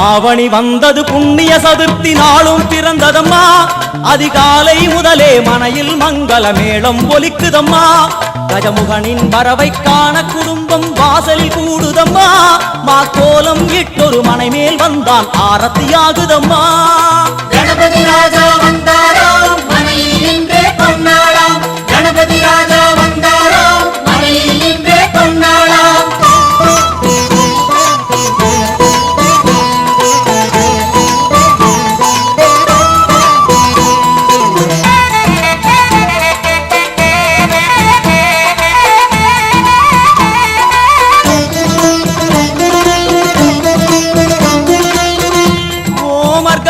ஆவணி வந்தது புண்ணிய சதுர்த்தி நாளும் பிறந்ததம்மா அதிகாலை முதலே மனையில் மங்கள மேளம் ஒலிக்குதம்மா கஜமுகனின் வரவை காண குடும்பம் வாசலில் கூடுதம்மா மாக்கோலம் இட்டொரு மனை மேல் வந்தான் ஆரத்தியாகுதம்மா கணபதி ராஜா வந்தாரோ மனையில் நின்றே பொன்னாளாம் கணபதி ராஜா வந்தாரோ மனையில் நின்றே பொன்னாளாம்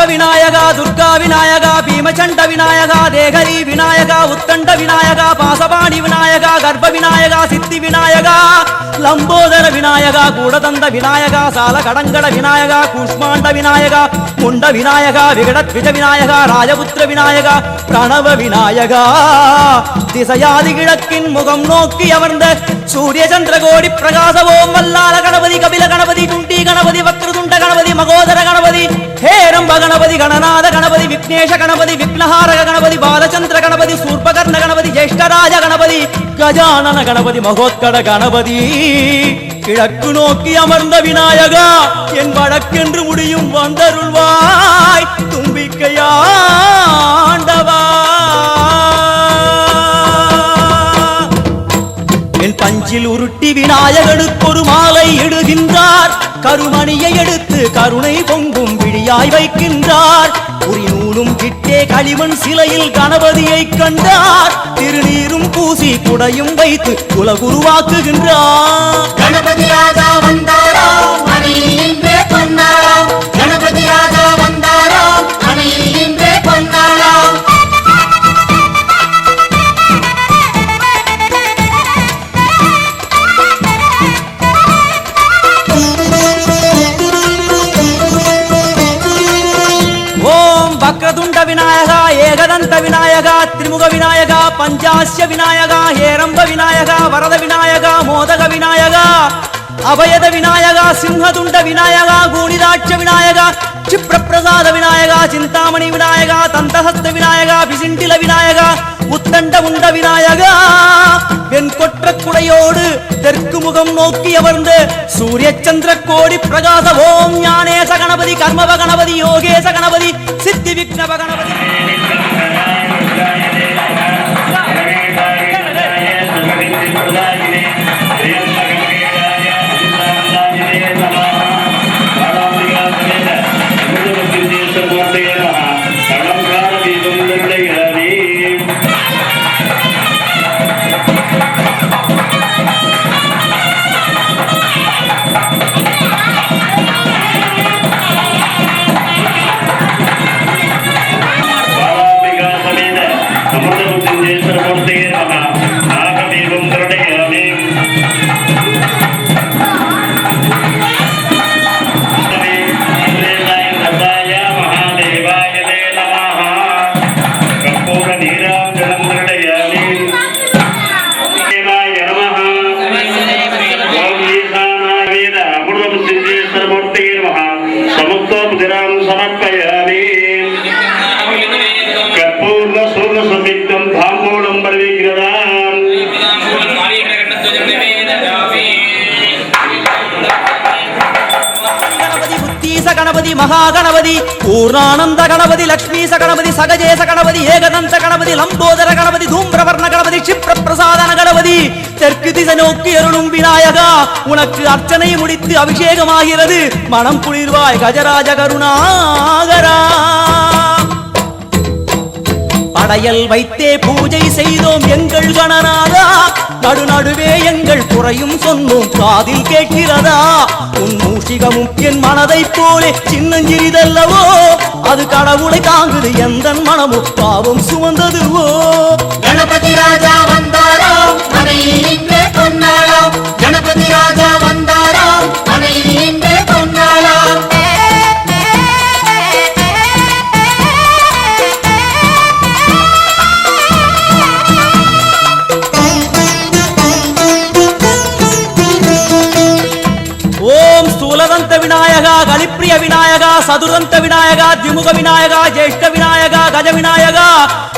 விநாயகா துர்கா விநாயகா பீமச்சண்ட விநாயகா தேகரி விநாயகா உத்தண்ட விநாயகா பாசபாணி விநாயகா கர்ப்ப விநாயகா சித்தி விநாயகா லம்போதர விநாயகா கூடதந்த விநாயகா சால கடங்கட விநாயகா கூஷ்மாண்ட விநாயகா முண்ட விநாயகா விகடத்விஜ விநாயகா ராஜபுத்திர விநாயகா பிரணவ விநாயகா திசையாதி கிழக்கின் முகம் நோக்கி அமர்ந்த சூரிய சந்திரகோடி பிரகாச ஓம் வல்லால கணபதி கபில கணபதி துண்டி கணபதி வக்ரதுண்ட கணபதி மகோதர கணபதி ஹேரம்ப கணபதி கணநாத கணபதி விக்னேஷ கணபதி விக்னஹாரக கணபதி பாலச்சந்திர கணபதி சூர்பகர்ண கணபதி ஜேஷ்டராஜ கணபதி கஜானன கணபதி மகோத்கட கணபதி கிழக்கு நோக்கி அமர்ந்த விநாயகா என் வழக்கென்று முடியும் வந்தருள்வாய் தும்பிக்கையாண்டவா என் பஞ்சில் உருட்டி விநாயகனுக்கு ஒரு மாலை இடுகின்றார் கருமணியை எடுத்து கருணை பொங்கும் விழியாய் வைக்கின்றார் குறிநூலும் கிட்டே களிமண் சிலையில் கணபதியை கண்டார் திருநீரும் பூசி குடையும் வைத்து குலகுருவாக்குகின்றார் கணபதி ராஜா வந்தாரோ மனையில் நின்றே பொன்னாளாம் கணபதி ராஜா வந்தாரோ மனையில் நின்றே பொன்னாளாம் வக்ரதுண்ட விநாயகா ஏகதந்த விநாயகா திரிமுக விநாயகா பஞ்சாஸ்ய விநாயகா ஹேரம்ப விநாயகா வரத விநாயகா மோதக விநாயகா அபயத விநாயகா சிம்ஹதுண்ட விநாயகா கூணிதாட்ச விநாயகா क्षिप्रप्रसाद विनायका चिंतामणि विनायका तंतहस्त विनायका विसिंटिल विनायका உத்தண்ட உண்ட விநாயகா என் கொற்ற குடையோடு தெற்கு முகம் நோக்கி அமர்ந்து சூரிய சந்திர கோடி பிரகாச ஓம் ஞானேச கணபதி கர்மவ கணபதி யோகேச கணபதி சித்தி விக்னவ கணபதி गणपति महागणपति पूर्णानंद गणपति लक्ष्मीस गणपति सगजेश गणपति एकदंत गणपति लंबोदर गणपति धूम्रवर्ण गणपति क्षिप्र प्रसादन गणपति தெற்கு திசை நோக்கி அருளும் விநாயகா உனக்கு அர்ச்சனை முடித்து அபிஷேகமாகிறது மனம் குளிர்வாய் கஜராஜ கருணாகரா படையல் வைத்தே பூஜை செய்தோம் எங்கள் கணநாதா நடுநடுவே எங்கள் குறையும் சொன்னோம் காதில் கேட்கிறதா உன் மூஷிகமும் என் மனதை போலே சின்னஞ்சிறிதல்லவோ அது கடவுளை தாங்குது எந்த மனமோ பாவம் சுமந்ததுவோ கணபதி ராஜா வந்தாரோ மனையில் நின்றே பொன்னாளாம் கணபதி ராஜா வந்தாரோ மனையில் நின்றே பொன்னாளாம் விநாயகா கலிப்ரி சூரிய விநாயகா சதுரந்த விநாயகா திமுக விநாயகா ஜேஷ்ட விநாயகா கஜ விநாயகா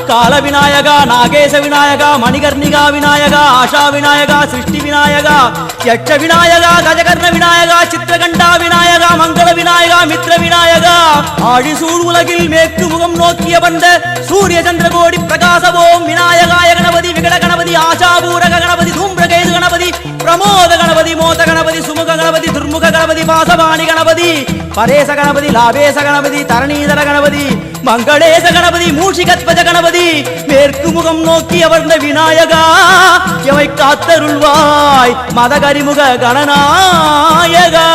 கால விநாயகா நாகேச விநாயகா மணிகர்ணிகா விநாயகா ஆஷா விநாயகா சிருஷ்டி விநாயகா யட்ச விநாயகா கஜகர்ண விநாயகா சித்திரகண்டா விநாயகா மங்கள விநாயகா மித்ர விநாயகா ஆழிசூழ் உலகில் மேற்கு முகம் நோக்கிய வந்த சூரிய சந்திரகோடி பிரகாச ஓம் விநாயகாய கணபதி விகட கணபதி ஆசாபூரக கணபதி தூம்பிரகேது கணபதி பிரமோத கணபதி மோத கணபதி சுமுக கணபதி துர்முக கணபதி பாசவாணி கணபதி பரேச கணபதி லாபேச கணபதி தரணீதர கணபதி மங்களேச கணபதி மூஷிகத்வஜ கணபதி மேற்கு முகம் நோக்கி அமர்ந்த விநாயகா எவை காத்தருள்வாய் மதகரிமுக கணநாயகா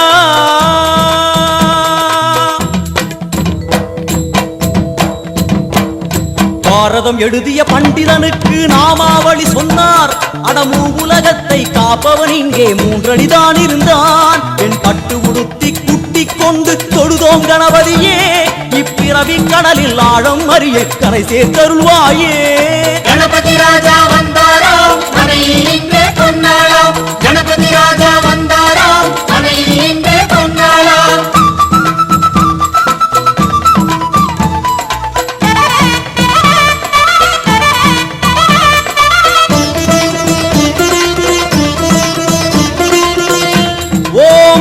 பாரதம் எழுதிய பண்டிதனுக்கு நாமாவளி சொன்னார் அடமூ உலகத்தை காப்பவன் இங்கே மூன்றடிதான் இருந்தான் என் பட்டு உடுத்தி குட்டிக் கொண்டு தொழுதோம் கணபதியே இப்பிறவி கடலில் ஆழம் அறிய கரை சேர்த்தருள்வாயே கணபதி ராஜா வந்தாராம் மனையில் இன்றே பொன்னாளாம் கணபதி ராஜா வந்தாராம் மனையில் இன்றே பொன்னாளாம்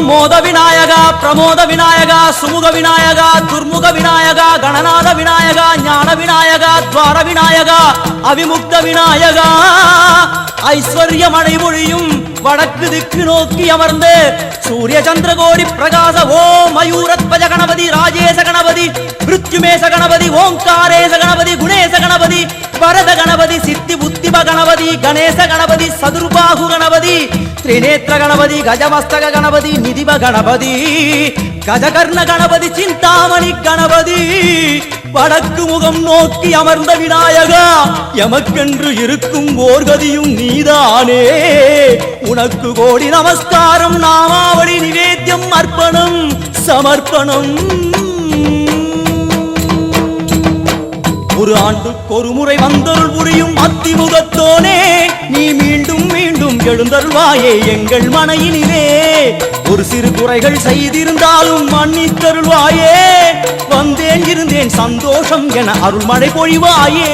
மோத விநாயகா பிரமோத விநாயகா சுமுக விநாயகா துர்முக விநாயகா கணநாத விநாயகா ஞான விநாயகா துவார விநாயகா அவிமுக்த விநாயகா ஐஸ்வர்ய மழை பொழியும் வடக்கு திக்கு நோக்கி அமர்ந்து சூரிய சந்திரகோடி பிரகாச ஓம் மயூரத்வஜ கணபதி ராஜேச கணபதி மிருத்யுமேச கணபதி ஓங்காரேச கணபதி குணேச கணபதி வரத கணபதி சித்தி புத்திப கணபதி கணேச கணபதி சதுர்பாகு கணபதி திரிநேத்திர கணபதி கஜமஸ்தக கணபதி நிதிப கணபதி கஜகர்ண கணபதி சிந்தாமணி கணபதி வடக்கு முகம் நோக்கி அமர்ந்த விநாயகா எமக்கென்று இருக்கும் ஓர்கதியும் நீதானே உனக்கு கோடி நமஸ்காரம் நாமாவளி நிவேத்தியம் அர்ப்பணம் சமர்ப்பணம் ஒரு ஆண்டுக்கு ஒரு முறை வந்தருள் புரியும் அத்திமுகத்தோனே நீ மீண்டும் மீண்டும் எழுந்தருள்வாயே எங்கள் மனையினிலே ஒரு சிறு குறைகள் செய்திருந்தாலும் மன்னித்தருள்வாயே வந்தேன் இருந்தேன் சந்தோஷம் என அருள்மழை பொழிவாயே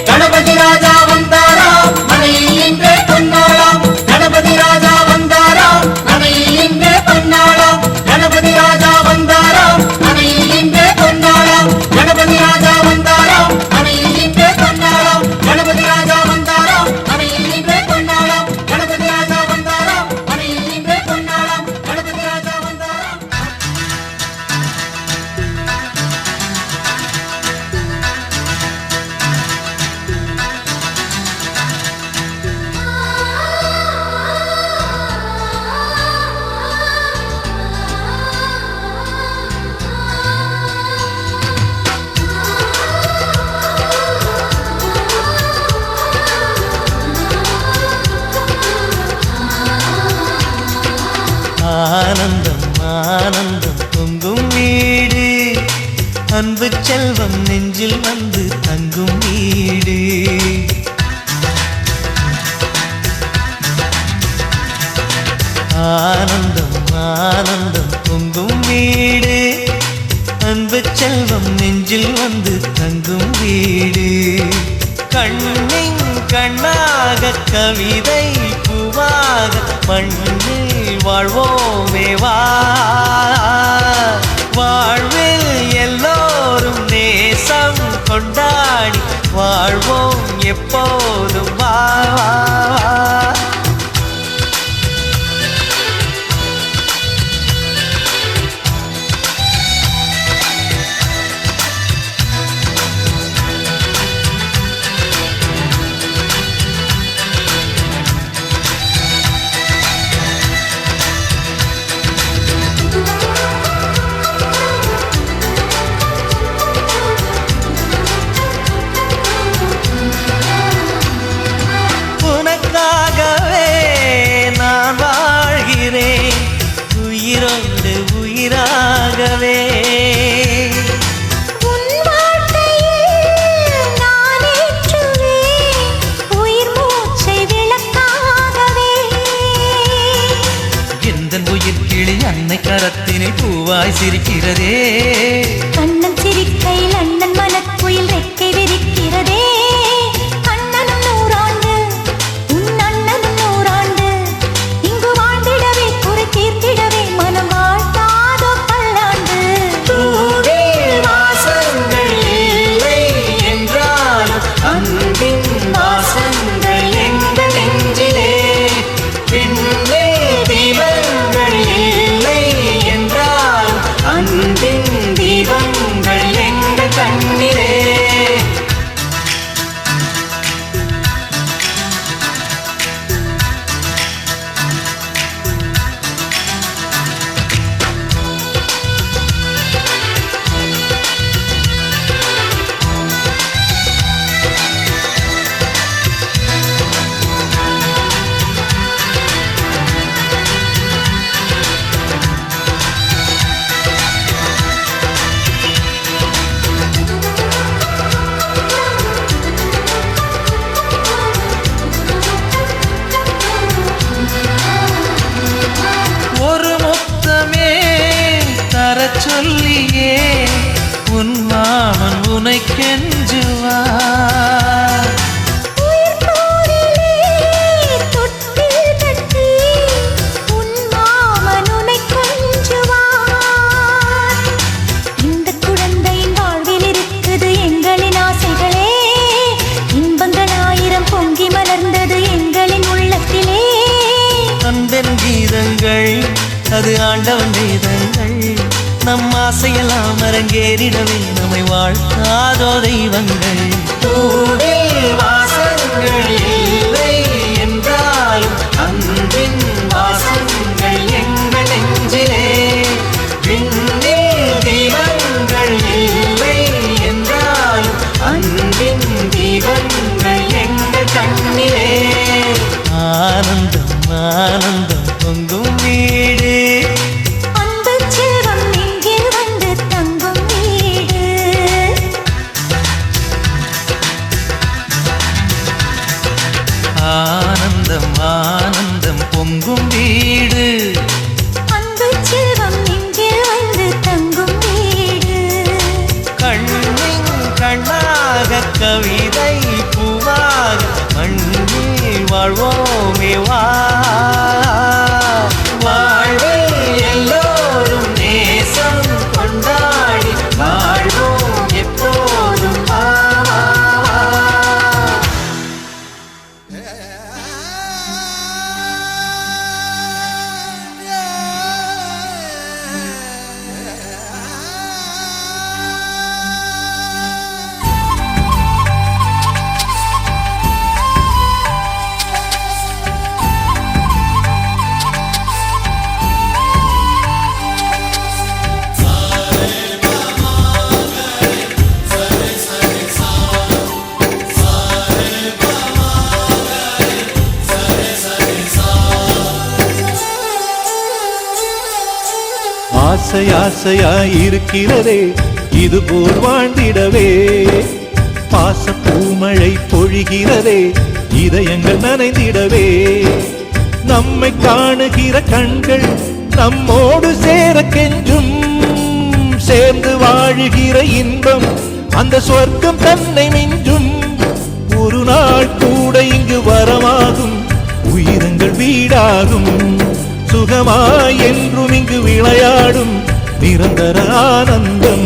கணபதி ராஜா வந்தாராம் மனையில் இன்றே பொன்னாளாம் கணபதி ராஜா வந்தாராம் மனையில் இன்றே பொன்னாளாம் கணபதி ராஜா வந்தாராம் மனையில் இன்றே பொன்னாளாம் கணபதி ராஜா வந்தாராம் மனையில் இன்றே பொன்னாளாம் கணபதி ராஜா வந்தாராம் மனையில் இன்றே பொன்னாளாம் கணபதி ராஜா வந்தாராம் மனையில் இன்றே பொன்னாளாம் கணபதி ராஜா வந்தாராம் ஆனந்தம் ஆனந்தம் பொங்கும் வீடு அன்பு செல்வம் நெஞ்சில் வந்து தங்கும் வீடு ஆனந்தம் ஆனந்தம் பொங்கும் வீடு அன்பு செல்வம் நெஞ்சில் வந்து தங்கும் வீடு கண்ணின் கண்ணாக கவிதை பூவாக மண்ணில் வாழ்வோமே வா வாழ்வில் எல்லோரும் நேசம் கொண்டாடி வாழ்வோம் எப்போதும் வா வா வா பூவாய் சிரிக்கிறதே. கண்ணன் சிரிக்கையில் அண்ணன் மனக்குயில் ரெக்கை விரிக்கிறதே. அண்ணனும் நூறாண்டு உன் அண்ணனும் நூறாண்டு இங்கு வாழ்ந்திடவே குறை தீர்த்திடவே மனம் வாழ்த்தாதோ பல்லாண்டு. பூவில் வாசங்கள் இல்லை என்றாலும் அன்பின் வாசங்கள் எங்கள் நெஞ்சிலே. பின்னே தீபங்கள் இல்லை என்றாலும் அன்பின் தீபங்கள் எங்கள் கண்ணிலே. ஒரு முத்தமே தரச் சொல்லியே உன் மாமன் உனை கெஞ்சுவார். உயிர் போரிலே தொட்டில் கட்டி உன் மாமன் உன்னை கொஞ்சுவார். இந்த குழந்தையின் வாழ்வில் இருக்குது எங்களின் ஆசைகளே. இன்பங்கள் ஆயிரம் பொங்கி மலர்ந்தது எங்களின் உள்ளத்திலே. அன்பென் கீதங்கள் அது ஆண்டவன் வேதங்கள். நம் ஆசையெல்லாம் அரங்கேறிடவே நம்மை வாழ்த்தாதோ தெய்வங்கள். பூவில் வாசங்கள் இல்லை என்றாலும் அன்பின் வாசங்கள் எங்கள் நெஞ்சிலே. விண்ணில் தீபங்கள் இல்லை என்றாலும் அன்பின் தீபங்கள் எங்கள் கண்ணிலே. ஆனந்தம் ஆனந்தம் பொங்கும் வீடு. அன்பு செல்வம் இங்கே வந்து தங்கும் வீடு. ஆனந்தம் ஆனந்தம் பொங்கும் வீடு. அன்பு செல்வம் இங்கே வந்து தங்கும் வீடு. கண்ணின் கண்ணாக கவிதை பூவாக மண்ணில் வாழ்வோமே வா. வாழ்வில் எல்லோரும் நேசம் கொண்டாடி வாழ்வோம் எப்போதும் வா. ஆசை ஆசையாயிருக்கிறதே இதுபோல் வாழ்ந்திடவே. பாச பூமழை பொழிகிறதே இதயங்கள் நனைந்திடவே. நம்மை காணுகிற கண்கள் நம்மோடு சேர கெஞ்சும். சேர்ந்து வாழுகிற இன்பம் அந்த சொர்க்கம் தன்னை மிஞ்சும். ஒரு நாள் கூட இங்கு வரமாகும் உயிரங்கள் வீடாகும். சுகமாய் என்றும் இங்கு விளையாடும் நிரந்தர ஆனந்தம்.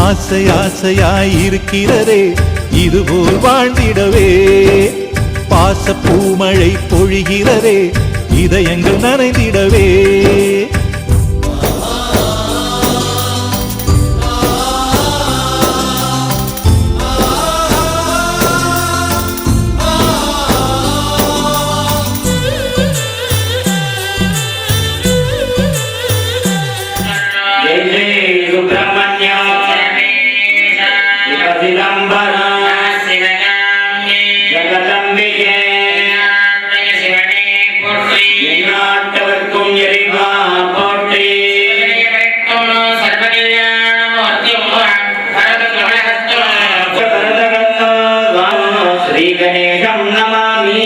ஆசை ஆசையாயிருக்கிறதே இதுபோல் வாழ்ந்திடவே. பாச பூமழை பொழிகிறதே இதயங்கள் நனைந்திடவே. நாட்டவர்க்கும் இறைவா போற்றி. ஸ்ரீ கணேசம் நமாமி.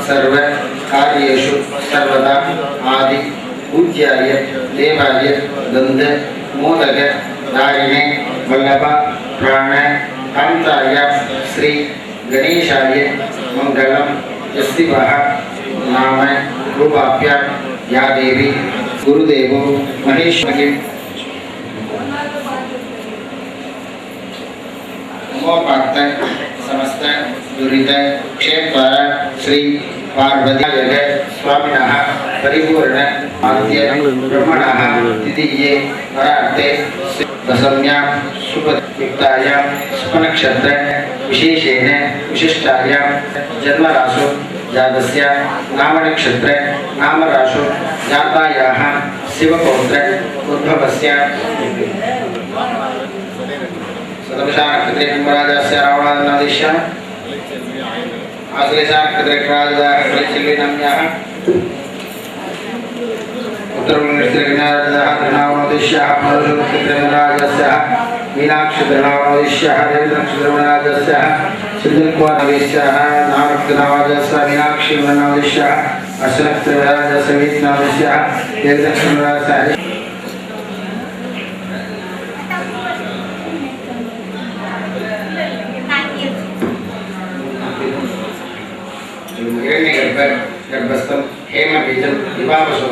सर्व कार्येषु सर्वदा आदि पूज्याय देवाय गंध मोदक दारिणे वल्लभ प्राण कांताय श्री गणेशाय मंगलम यस्तिवः नाम रूपाभ्यां या देवी गुरुदेवो महेश्वरी उमोपाक्त समस्त दुरित क्षेत्र श्री पार्वती स्वामिनः परिपूर्ण आद्य ब्रह्मणः द्वितीये परार्थे दशम्यां शुभयुक्तायां शुभनक्षत्र विशेषेण विशिष्टायां जन्मराशौ जातस्य नामनक्षत्र नामराशौ जातायाः शिवपौत्र उद्भवस्य सदमशानक्षत्रे रावणादिश्य आश्लेषानक्षत्रे प्रचिल्लिनम्यः उत्तरनक्षत्रे त्रिनावनोदिश्यः मरुनक्षत्रे मीनाक्षत्रिनावनोदिश्यः देवनक्षत्रे श्रीकुमारनावेश्यः नामनक्षत्रनावनोदिश्यः मीनाक्षीनावनोदिश्यः अश्वनक्षत्रे वीतनावनोदिश्यः देवनक्षत्रे गर्भस्थम हेम बीजम दिवावसो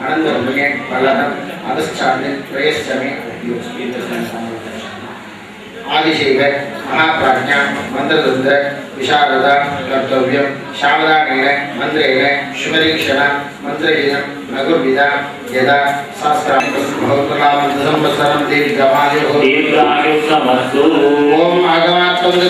अनंतरमुने फलनम अदश्चान्य प्रयश्चमे आदिशैव महाप्राज्ञा मंत्रदुद्ध विशारदा कर्तव्यम सावधानेन मंत्रेण शुभरीक्षण मंत्रहीनं नगुर्विदा यदा शास्त्राभवतलामसंवत्सरं दीर्घमायुः ओम आगमात्मदे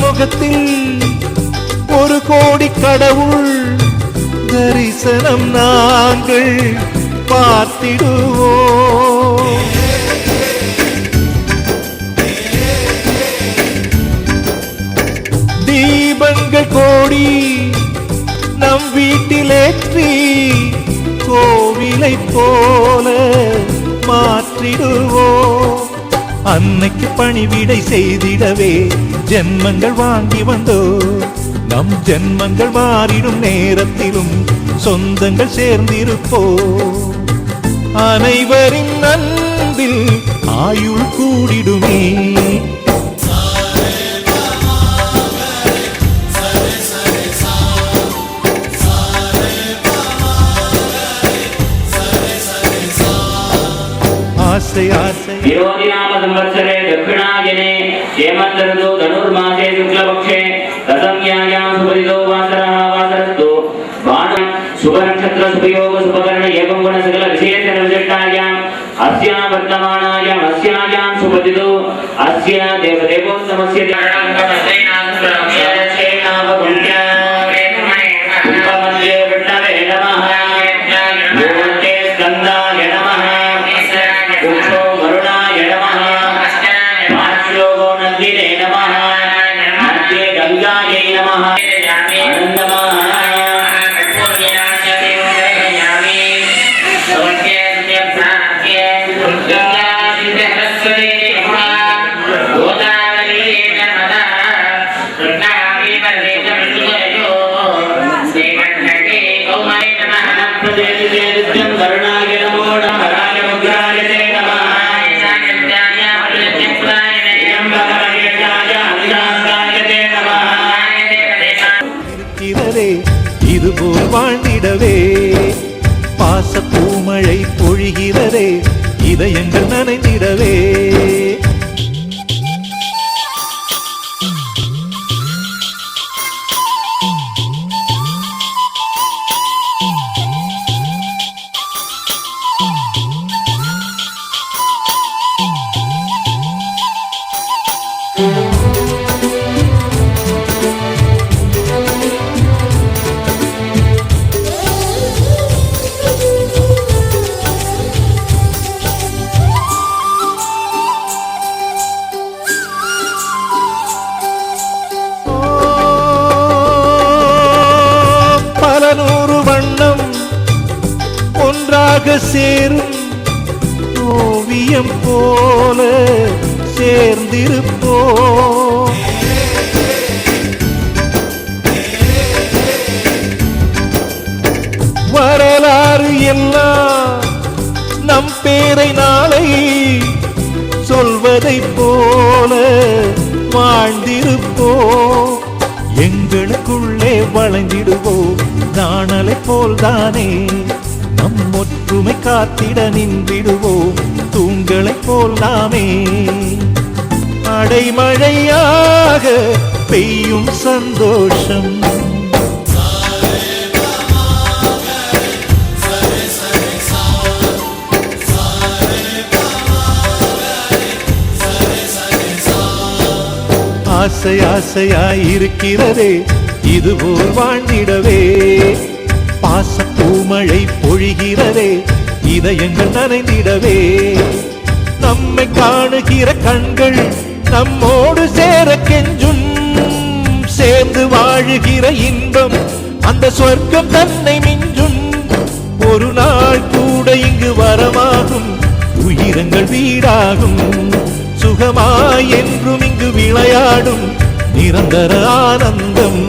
முகத்தில் ஒரு கோடி கடவுள் தரிசனம் நாங்கள் பார்த்திடுவோம். தீபங்கள் கோடி நம் வீட்டிலேற்றி கோவிலை போல மாற்றிடுவோம். அன்னைக்கு பணிவிடை செய்திடவே ஜென்மங்கள் வாங்கி வந்தோ. நம் ஜென்மங்கள் மாறிடும் நேரத்திலும் சொந்தங்கள் சேர்ந்திருப்போ. அனைவரின் அன்பில் ஆயுள் கூடிடுமே. आसे आसे विरोधिनाम संवत्सरे दक्षिणायने हेमन्तर्तु धनुर्मासे शुक्लपक्षे दशम्यायां सुपतितो वासरः वासरस्तु बाणं शुभनक्षत्र शुभयोग शुभकर्ण एवं गुण सकल विशेषण विशिष्टायाम् अस्या वर्तमानायाम् अस्यायां सुपतितो अस्य देवदेवोत्तमस्य उपमन्ये विष्णवे नमः मूर्ते स्कन्दाय नमः पुरुषो वरुणाय नमः पार्श्वो नन्दिने नमः मध्ये गंगायै नमः वरुणाय नमो नमः பொழிகிறதே இதுபோல் வாழ்ந்திடவே பாச பூமழை பொழிகிறதே இதயங்கள் நனைந்திடவே பல நூறு வண்ணம் ஒன்றாக சேரும் ஓவியம் போல சேர்ந்திருப்போம் வரலாறு எல்லாம் நம் பேரை நாளை சொல்வதைப் போல வாழ்ந்திருப்போம் எங்களுக்குள்ளே வளைந்திடுவோம் நாணலை போல்தானே நம் ஒற்றுமை காத்திட நின்றிடுவோம் தூண்களைப் போல் நாமே அடைமழையாக பெய்யும் சந்தோஷம் ஆசை ஆசையாயிருக்கிறதே இதுபோல் வாழ்ந்திடவே பாச பூமழை பொழிகிறதே இதயங்கள் நனைந்திடவே நம்மை காணுகிற கண்கள் நம்மோடு சேர கெஞ்சும் சேர்ந்து வாழுகிற இன்பம் அந்த சொர்க்கம் தன்னை மிஞ்சும் ஒரு நாள் கூட இங்கு வரமாகும் உயிரங்கள் வீடாகும் சுகமாய் என்றும் இங்கு விளையாடும் நிரந்தர ஆனந்தம்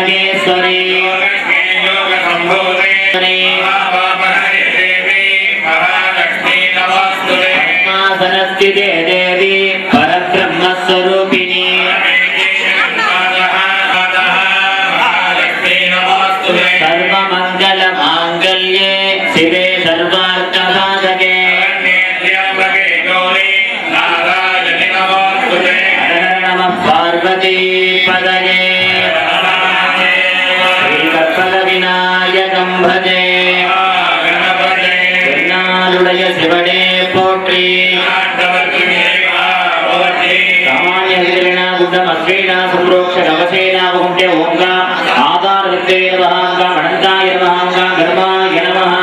योगेश्वरी पद्मासनस्थिते देवी परब्रह्मस्वरूपिणी सर्वमङ्गलमाङ्गल्ये शिवे सर्वार्थसाधके पार्वती पदये श्रीकल्पविनायकं भजे திருநாளுடைய சிவனே போற்றி ராமாயணகுண்டம் அஸ்ரீனா சுப்ரோக்ஷ கவசேனாவகுண்டே ஓங்கா ஆதார வித்தே நமஹாங்கா மணந்தாய நமஹாங்கா கர்மாய நமஹ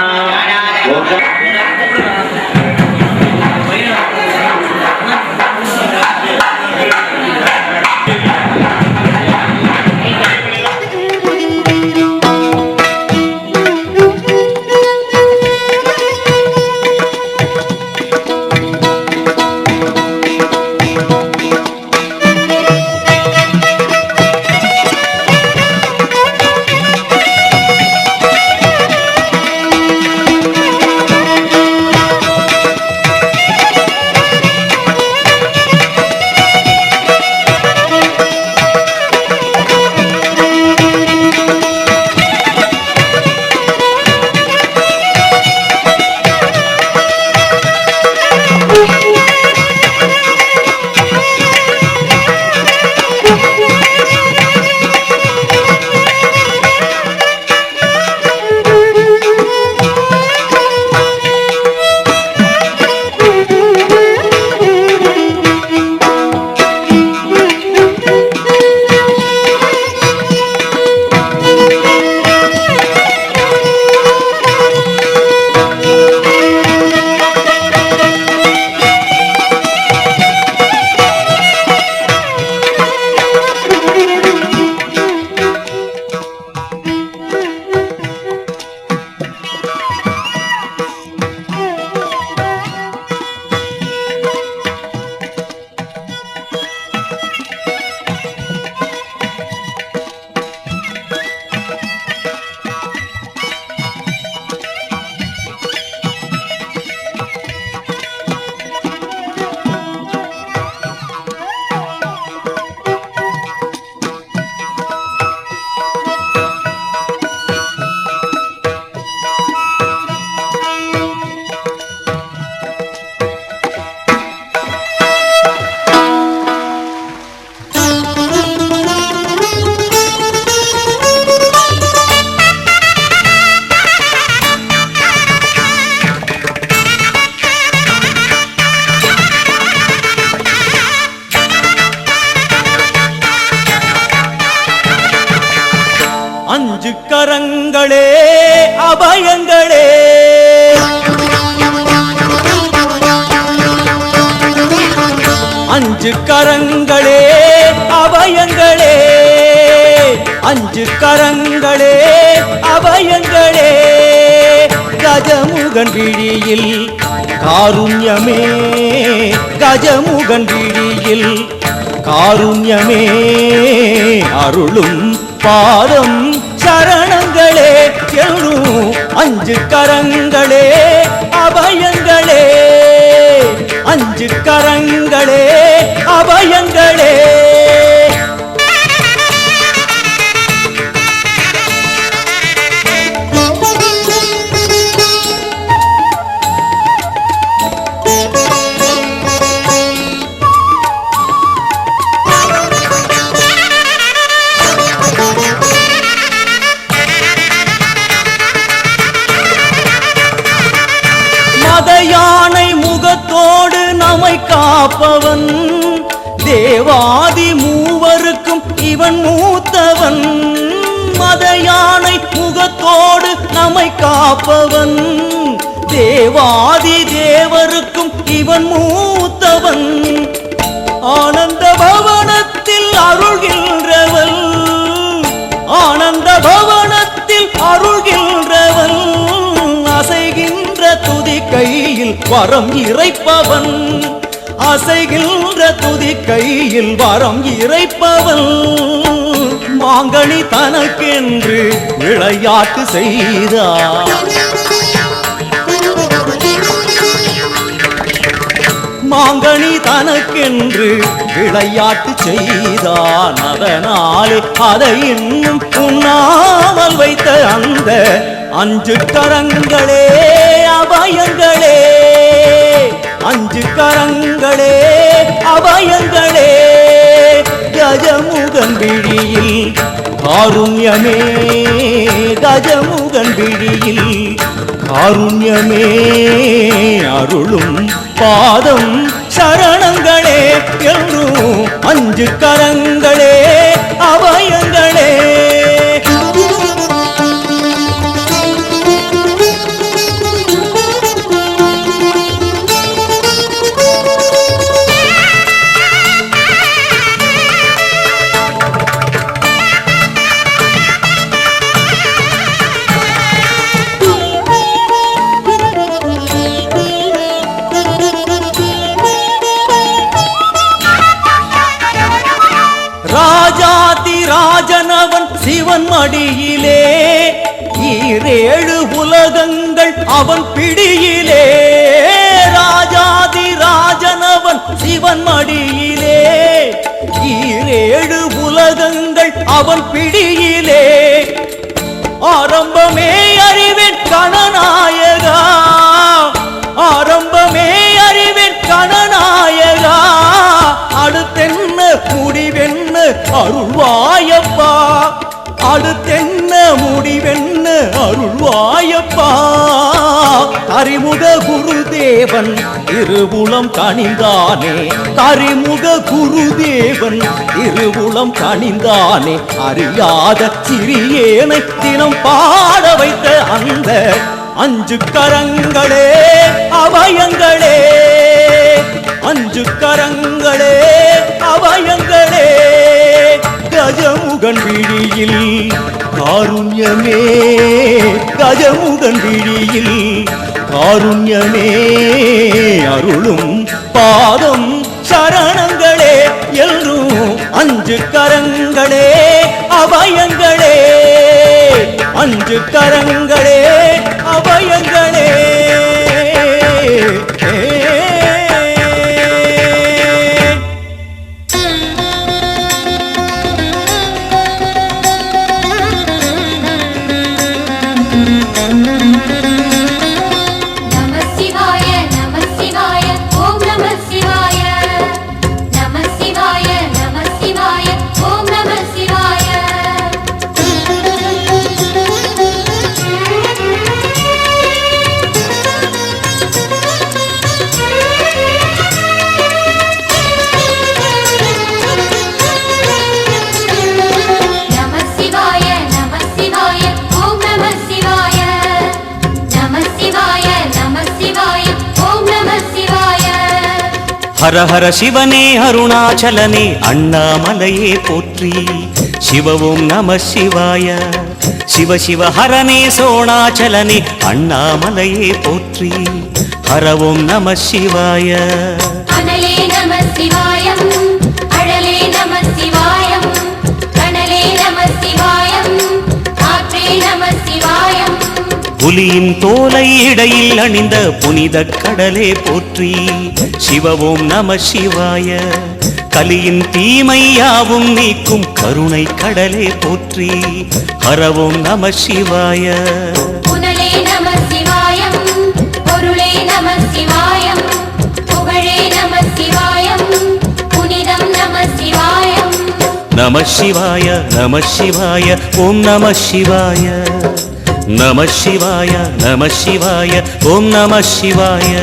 ஓங்கா அஞ்சு கரங்களே அபயங்களே அஞ்சு கரங்களே அபயங்களே அஞ்சு கரங்களே அபயங்களே கஜமுகன் விழியில் காருண்யமே கஜமுகன் விழியில் காருண்யமே அருளும் பாதம் சரணங்களே எழும் அஞ்சு கரங்களே அபயங்களே அஞ்சு கரங்களே அபயங்களே யானை முகத்தோடு நம்மை காப்பவன் தேவாதி மூவருக்கும் இவன் மூத்தவன் மத யானை முகத்தோடு நம்மை காப்பவன் தேவாதி தேவருக்கும் இவன் மூத்தவன் ஆனந்த பவனத்தில் அருள்கின்றவன் ஆனந்த பவனத்தில் அருள்கின்றவன் அசைகின்ற துதி கையில் வரம் இறைப்பவன் அசைகின்ற துதி கையில் வரம் இறைப்பவன் மாங்கனி தனக்கென்று விளையாட்டு செய்தார். மாங்கனி தனக்கென்று விளையாட்டு செய்தான். அதனாலே அதை இன்னும் உண்ணாமல் வைத்த அந்த 5 கரங்களே அபயங்களே, 5 கரங்களே அபயங்களே, கஜமுகன் விழியில் காருண்யமே, கஜமுகன் விழியில் காருண்யமே, அருளும் பாதம் சரணங்களே என்றும் 5 கரங்களே அபயங்களே. ராஜனவன் சிவன் மடியிலே, 7 உலகங்கள் அவன் பிடியிலே. ராஜாதி ராஜனவன் சிவன் மடியிலே, 7 உலகங்கள் அவன் பிடியிலே. ஆரம்பமே அறிவேன் கணநாயகா, ஆரம்பமே அறிவேன் கணநாயகா, அடுத்தென்ன முடிவென்ன அருள்வாயப்பா, அடுத்தென்ன முடிவென்ன அருள்வாயப்பா. தரிமுக குருதேவன் திருவுளம் கனிந்தானே, தரிமுக குருதேவன் திருவுளம் கனிந்தானே, அறியாத சிறியேனை தினம் பாட வைத்த அந்த 5 கரங்களே அபயங்களே, 5 கரங்களே அபயங்களே, கஜமுகன் விழியில் காருண்யமே, கஜமுகன் விழியில் காருண்யமே, அருளும் பாதம் சரணங்களே என்றும் 5 கரங்களே அபயங்களே, 5 கரங்களே அபயங்களே. ஹர ஹர சிவனே அருணாச்சலனே அண்ணாமலையே போற்றி, சிவவும் நம சிவாய, சிவ சிவ ஹரனே சோணாச்சலனே அண்ணாமலையே போற்றி, ஹரவும் நம சிவாய. அனலே நம சிவாயம், அழலே நம சிவாயம், கனலே நம சிவாயம், காற்றே நம சிவாயம். புலியின் தோலை இடையில் அணிந்த புனித கடலே போற்றி, சிவவும் நம சிவாய, கலியின் தீமையாவும் நீக்கும் கருணை கடலே போற்றி, ஹரவும் நம சிவாய. புனலே நம சிவாயம், பொருளே நம சிவாயம், புகழே நம சிவாயம், புனிதம் நம சிவாயம். நம சிவாய நம சிவாய ஓம் நம சிவாய, நம சிவாய நம சிவாய ஓம் நம சிவாய.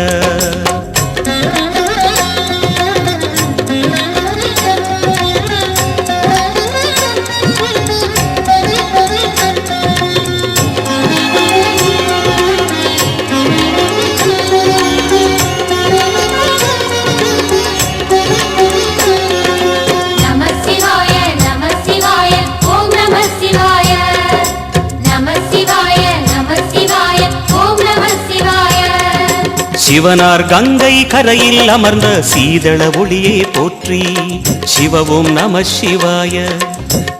சிவனார் கங்கை கரையில் அமர்ந்த சீதள ஒளியே போற்றி. சிவவும் நம சிவாய.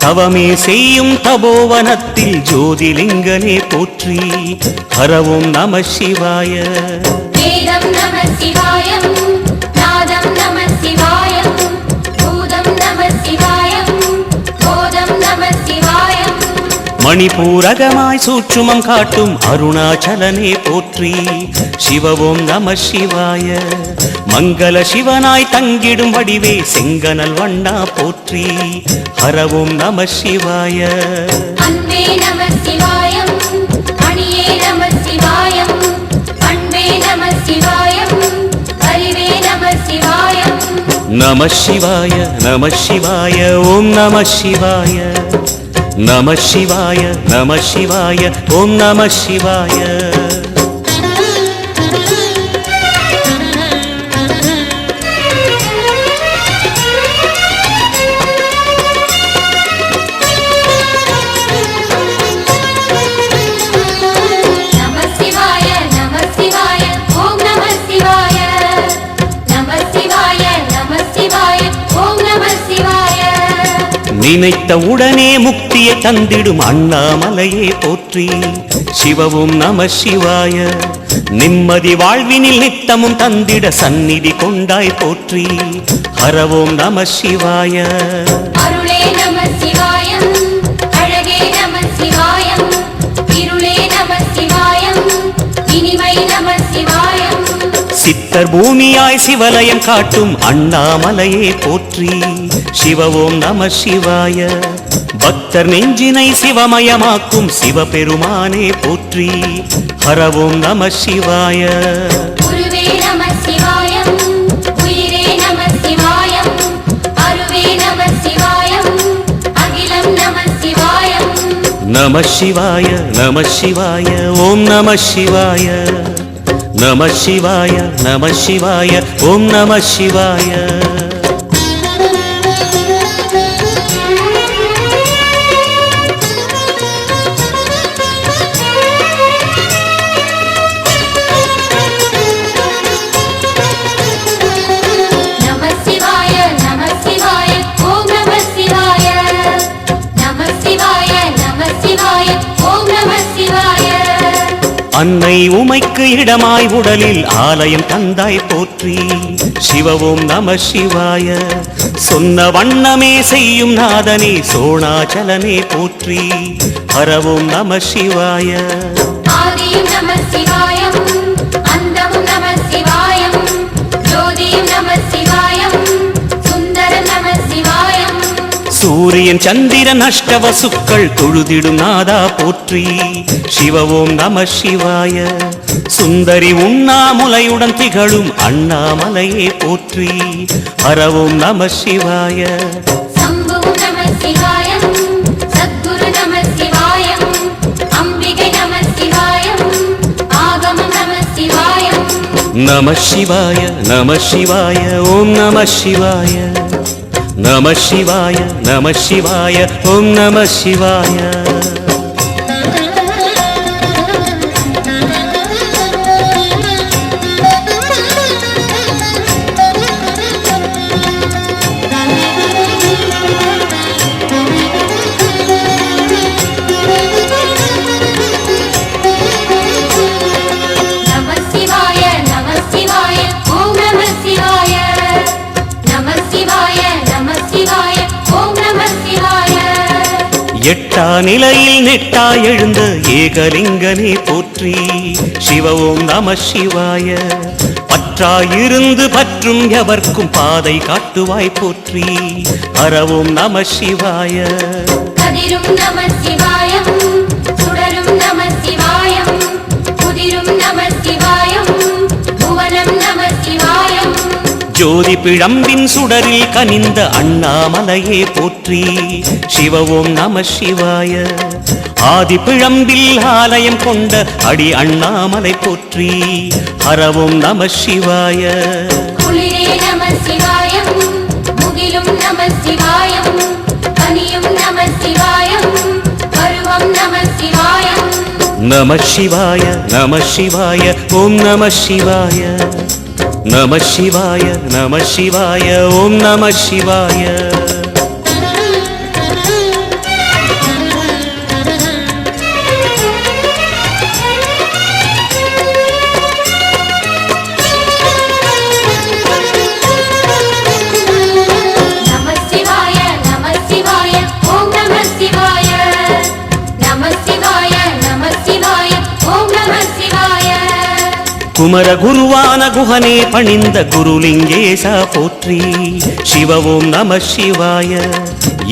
தவமே செய்யும் தபோவனத்தில் ஜோதிலிங்கனே போற்றி. ஹரவும் நம சிவாய. வேதம் நம சிவாயம், நாதம் நம சிவாயம், பூதம் நம சிவாயம், போதம் நம சிவாயம். மணிபூரகமாய் சூட்சுமம் காட்டும் அருணாச்சலனே போற்றி. சிவவும் நம சிவாய. மங்கள சிவனாய் தங்கிடும் வடிவே செங்கனல் வண்ணா போற்றி. ஹரவும் நம சிவாய. அன்பே நம சிவாயம், அணியே நம சிவாயம், அன்பே நம சிவாயம், அறிவே நம சிவாயம். நம சிவாய நம சிவாய ஓம் நம சிவாய. நம சிவாய நம சிவாய ஓம் நம சிவாய. நம சிவாய நம சிவாய ஓம் நம சிவாய. நம சிவாய நம சிவாய ஓம் நம சிவாய. நினைத்த உடனே முக்தியை தந்திடும் அண்ணாமலையே போற்றி. சிவவும் நம சிவாய. நிம்மதி வாழ்வினில் நித்தமும் தந்திட சந்நிதி கொண்டாய் போற்றி. ஹரவோம் நம சிவாய. அருளே நம சிவாயம், அழகே நம சிவாயம், இருளே நம சிவாயம், இனிமை நம சிவாயம். சித்தர் பூமியாய் சிவலயம் காட்டும் அண்ணாமலையே போற்றி. சிவவோம் நம சிவாய. பக்தர் நெஞ்சினை சிவமயமாக்கும் சிவபெருமானே போற்றி. ஹரவோம் நம சிவாய. குருவே நம சிவாயம், உயிரே நம சிவாயம், அருவே நம சிவாயம், அகிலம் நம சிவாயம். நம சிவாய நம சிவாய ஓம் நம சிவாய. நம சிவாய நம சிவாய ஓம் நம சிவாய. நம சிவாய நம சிவாய ஓம் நம சிவாய. நம சிவாய நம சிவாய ஓம் நம சிவாய. அன்னை உமைக்கு இடமாய் உடலில் ஆலயம் தந்தாய் போற்றி. சிவவும் நம சிவாய. சொன்ன வண்ணமே செய்யும் நாதனே சோணாச்சலனே போற்றி. ஹரவும் நம சிவாய. ஆதியும் நம சிவாயம், அந்தமும் நம சிவாயம், ஜோதியும் நம சிவாயம், சுந்தரம் நம சிவாயம். சூரியன் சந்திரன் அஷ்டவசுக்கள் தொழுதிடும் நாதா போற்றி. சிவவோம் நம சிவாய. சுந்தரி உண்ணாமுலையுடன் திகழும் அண்ணாமலையே போற்றி. ஹரவோம் நம சிவாய. சம்புவும் நம சிவாயம், சத்குரு நம சிவாயம், அம்பிகை நம சிவாயம், ஆகமம் நம சிவாயம். நம சிவாய நம சிவாய ஓம் நம சிவாய. நம சிவாய நம சிவாய ஓம் நம சிவாய. நம சிவாய நம சிவாய ஓம் நம சிவாய. நம சிவாய நம சிவாய ஓம் நம சிவாய. எட்டா நிலையில் நெட்டா எழுந்த ஏகலிங்கனே போற்றி. சிவவோம் நம சிவாய. பற்றாயிருந்து பற்றும் எவர்க்கும் பாதை காட்டுவாய் போற்றி. ஹரவோம் நம சிவாய. கதிரும் நம சிவாயம், சுடரும் நம சிவாயம், புதிரும் நம சிவாயம், புவனம் நம சிவாயம். ஜோதி பிழம்பின் சுடரில் கனிந்த அண்ணாமலையே போற்றி. சிவவோம் நம சிவாய. ஆதி பிழம்பில் ஆலயம் கொண்ட அடி அண்ணாமலை போற்றி. ஹரவோம் நம சிவாய. குளிரே நம சிவாயம், முகிலும் நம சிவாயம், கனியும் நம சிவாயம், பருவம் நம சிவாயம். நம சிவாய நம சிவாய ஓம் நம சிவாய. நம சிவாய நம சிவாய ஓம் நம சிவாய நம சிவாய நம சிவாய ஓம் நம சிவாய நம சிவாய நம சிவாய ஓம் நம சிவாய குமர குருவான குஹனே பணிந்த குருலிங்கேசா போற்றி சிவ ஓம் நம சிவாய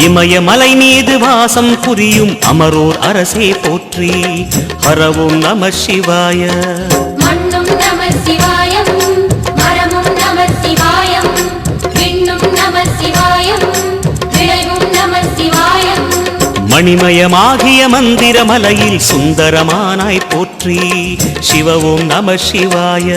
இமயமலை மீது வாசம் புரியும் அமரோர் அரசே போற்றி ஹர ஓம் நம சிவாய மண்ணும் நம சிவாயம் மரமும் நம சிவாயம் விண்ணும் நம சிவாயம் விளைவும் நம சிவாயம் மணிமயமாகிய மந்திரமலையில் சுந்தரமானாய் போற்றி சிவ ஓம் நம சிவாய